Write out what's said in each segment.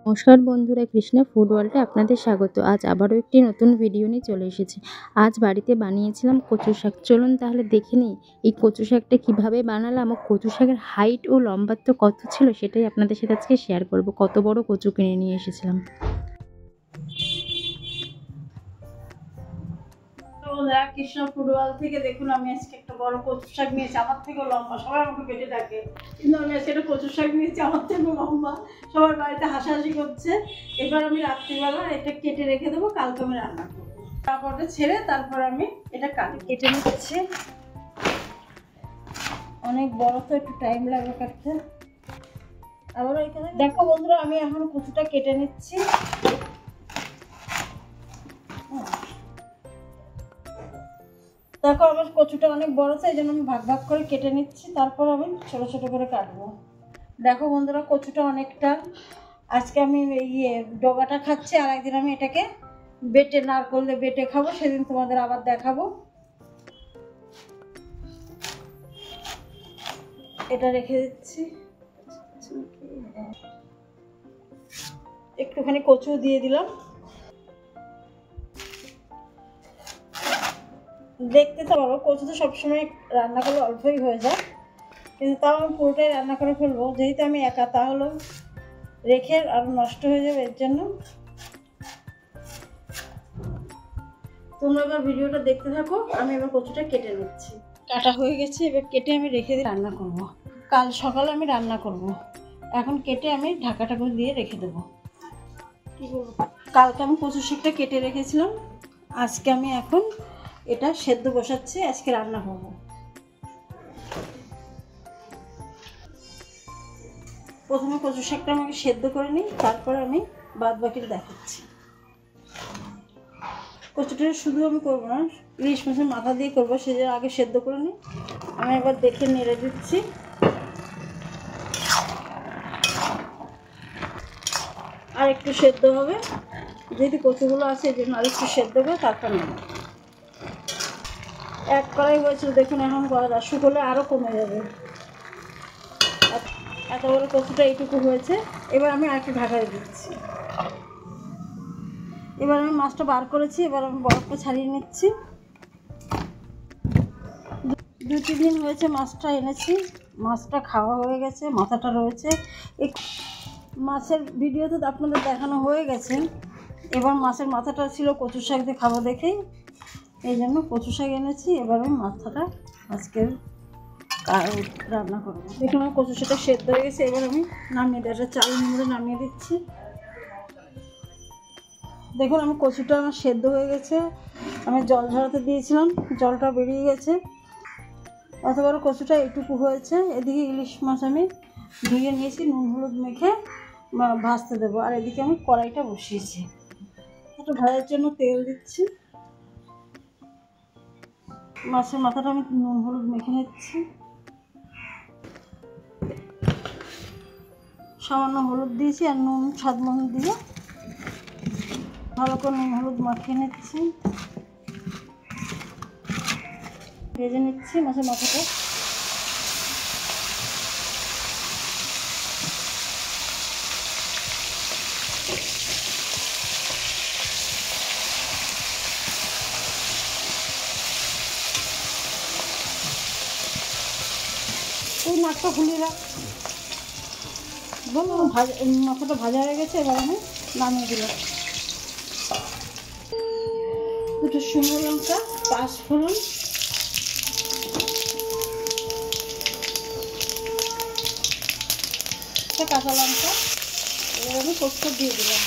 নমস্কার বন্ধুরা, কৃষ্ণা ফুড ওয়ার্ল্ডে আপনাদের স্বাগত। আজ আবারও একটি নতুন ভিডিও নিয়ে চলে এসেছি। আজ বাড়িতে বানিয়েছিলাম কচু শাক। চলুন তাহলে দেখে নিই এই কচু শাকটা কীভাবে বানালাম ও কচু শাকের হাইট ও লম্বাত্ব কত ছিল সেটাই আপনাদের সাথে আজকে শেয়ার করব। কত বড় কচু কিনে নিয়ে এসেছিলাম। কৃষ্ণ ফুড ওয়ার্ল্ড থেকে দেখুন, আমি আজকে একটা বড় কচু শাক নিয়েছি। আমার থেকেও লম্বা, সবাই আমাকে পেটে ডাকে, কিন্তু আমি আজকে একটা কচু শাক নিয়েছি আমার থেকেও লম্বা। সবার বাড়িতে হাসাহাসি করছে। এবার আমি রাত্রিবেলা এটা কেটে রেখে দেবো, কালকে আমি রান্না করবো। তারপরে ছেড়ে তারপর আমি এটা কেটে নিচ্ছি। অনেক বড় তো, একটু টাইম লাগবে কাটতে। আবার এখানে দেখো বন্ধুরা, আমি এখন কচুটা কেটে নিচ্ছি। দেখো আমার কচুটা অনেক বড়, এই জন্য আমি ভাগ ভাগ করে কেটে নিচ্ছি, তারপর আমি ছোট ছোট করে কাটবো। দেখো বন্ধুরা, কচুটা অনেকটা। আজকে আমি ডগাটা খাচ্ছি, আর একদিন আমি এটাকে বেটে নারকেল দিয়ে বেটে খাবো, সেদিন তোমাদের আবার দেখাবো। এটা রেখে দিচ্ছি। একটুখানি কচু দিয়ে দিলাম। দেখতে তো পারো, কচু তো সবসময় রান্না করলে অল্পই হয়ে যায়, কিন্তু তাও আমি পুরোটাই রান্না করে ফেলবো। যেহেতু আমি একা, তাহলেও রেখে আরও নষ্ট হয়ে যাবে, এর জন্য তোমরা এবার ভিডিওটা দেখতে থাকো। আমি এবার কচুটা কেটে নিচ্ছি। কাটা হয়ে গেছে, এবার কেটে আমি রেখে দিয়ে রান্না করব। কাল সকালে আমি রান্না করব। এখন কেটে আমি ঢাকাটা দিয়ে রেখে দেবো। কী করবো, কালকে আমি কচু শাকটা কেটে রেখেছিলাম, আজকে আমি এখন এটা সেদ্ধ বসাচ্ছি, আজকে রান্না করবো। প্রথমে কচু শাকটা আমাকে সেদ্ধ করে নিই, তারপরে আমি বাদ বাকিটা দেখাচ্ছি। কচুটা শুধু আমি করবো না, ইলিশ মাছের মাথা দিয়ে করবো, সেজন্য আগে সেদ্ধ করে নিই। আমি একবার দেখে নেড়ে দিচ্ছি। আর একটু সেদ্ধ হবে, যেহেতু কচুগুলো আছে এই জন্য আর একটু সেদ্ধ হবে, তারপর নেব। এক কড়াই হয়েছিল দেখুন, এখন কড়া শুকোলে আরও কমে যাবে। এত বড় কচুটা এইটুকু হয়েছে। এবার আমি আর একটু ঢাকা দিয়ে দিচ্ছি। এবার আমি মাছটা বার করেছি, এবার আমি বরফটা ছাড়িয়ে নিচ্ছি। 2-3 দিন হয়েছে মাছটা এনেছি, মাছটা খাওয়া হয়ে গেছে, মাথাটা রয়েছে। এই মাছের ভিডিও তো আপনাদের দেখানো হয়ে গেছে। এবার মাছের মাথাটা ছিল কচু শাক দিয়ে খাবো দেখেই, এই জন্য কচু শাক এনেছি। এবার আমি মাথাটা আজকের রান্না করবো। দেখুন আমার কচু শাকটা সেদ্ধ হয়ে গেছে, এবার আমি নামিয়ে দিই, একটা চাল নিয়ে নামিয়ে দিচ্ছি। দেখুন আমি কচুটা আমার সেদ্ধ হয়ে গেছে, আমি জল ঝরাতে দিয়েছিলাম, জলটা বেরিয়ে গেছে। এত বড় কচুটা এইটুকু হয়েছে। এদিকে ইলিশ মাছ আমি ধুয়ে নিয়েছি, নুন হলুদ মেখে ভাজতে দেবো। আর এদিকে আমি কড়াইটা বসিয়েছি, একটু ভাজার জন্য তেল দিচ্ছি। মাছের মাথাটা আমি নুন হলুদ মেখে নিচ্ছি। সামান্য হলুদ দিয়েছি আর নুন স্বাদ মতো দিয়ে ভালো করে নুন হলুদ মাখিয়ে নিচ্ছি, ভেজে নিচ্ছি মাছের মাথাটা। এই মাছটা খুলিয়ে রাখ, বলুন মাথাটা ভাজা হয়ে গেছে। এবার আমি নামিয়ে দিলাম। দুটো শুকনো লঙ্কা, 5 ফোড়ন, একটা কাঁচা লঙ্কা, এবার আমি পোস্ত দিয়ে দিলাম।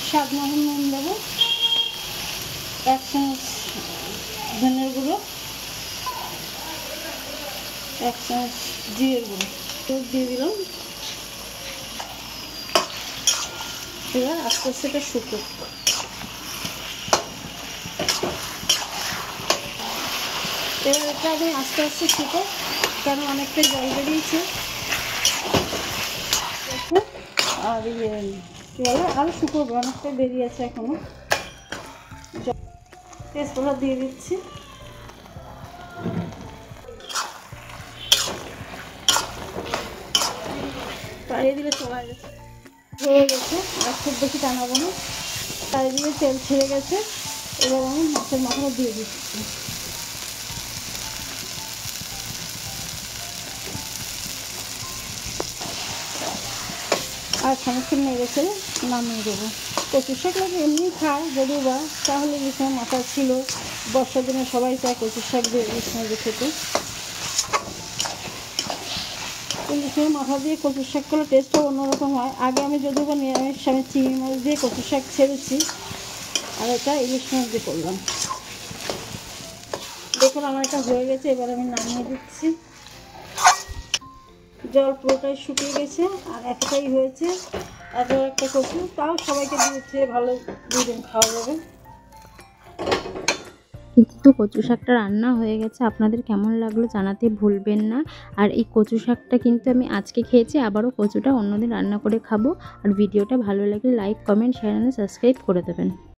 স্বাদ মতো নুন দেবো, 1 চামচ ধনের গুঁড়ো, 1 চামচ জিরের গুঁড়ো দিয়ে দিলাম। এবার আস্তে আস্তে এটা শুকো। এবার এটা আমি আস্তে আস্তে শুকো, কেন অনেকটাই জল বেরিয়েছে। আর কী বলে আরও শুকোবে, অনেকটা দেরি আছে এখনও। তেজপাতা দিয়ে দিচ্ছি। পাড়িয়ে দিলে চলে গেছে, হয়ে গেছে। আর খুব বেশি টানাবো না। চারিদিকে তেল ছেড়ে গেছে। এবার আমি মাছের মাথাটা দিয়ে দিচ্ছি। আর খানিকক্ষণ নেড়ে ছেড়ে নামিয়ে দেবো। কচু শাক লাগে এমনি খায় যদিও বা, তাহলে ইলিশ মাছ মাথা ছিল, বর্ষার দিনে সবাই চায় কচু শাক দিয়ে ইলিশ মাছ দিয়ে খেতে। ইলিশ মাছের মাথা দিয়ে কচু শাক করলে টেস্টটা অন্যরকম হয়। আগে আমি যদিও বা নিরামিষ আমি চিংড়ি মাছ দিয়ে কচু শাক ছেড়েছি, আর এটা ইলিশ মাছ দিয়ে করলাম। দেখুন আমার এটা হয়ে গেছে, এবার আমি নামিয়ে দিচ্ছি। জল পুরোটাই শুকিয়ে গেছে, আর এতটাই হয়েছে। এত একটা কচু, তাও সবাইকে দিয়েছে, ভালো দুজন খাওয়া যাবে। কিন্তু কচু শাকটা রান্না হয়ে গেছে, আপনাদের কেমন লাগলো জানাতে ভুলবেন না। আর এই কচু শাকটা কিন্তু আমি আজকে খেয়েছি, আবারও কচুটা অন্যদিন রান্না করে খাবো। আর ভিডিওটা ভালো লাগলে লাইক, কমেন্ট, শেয়ার আর সাবস্ক্রাইব করে দেবেন।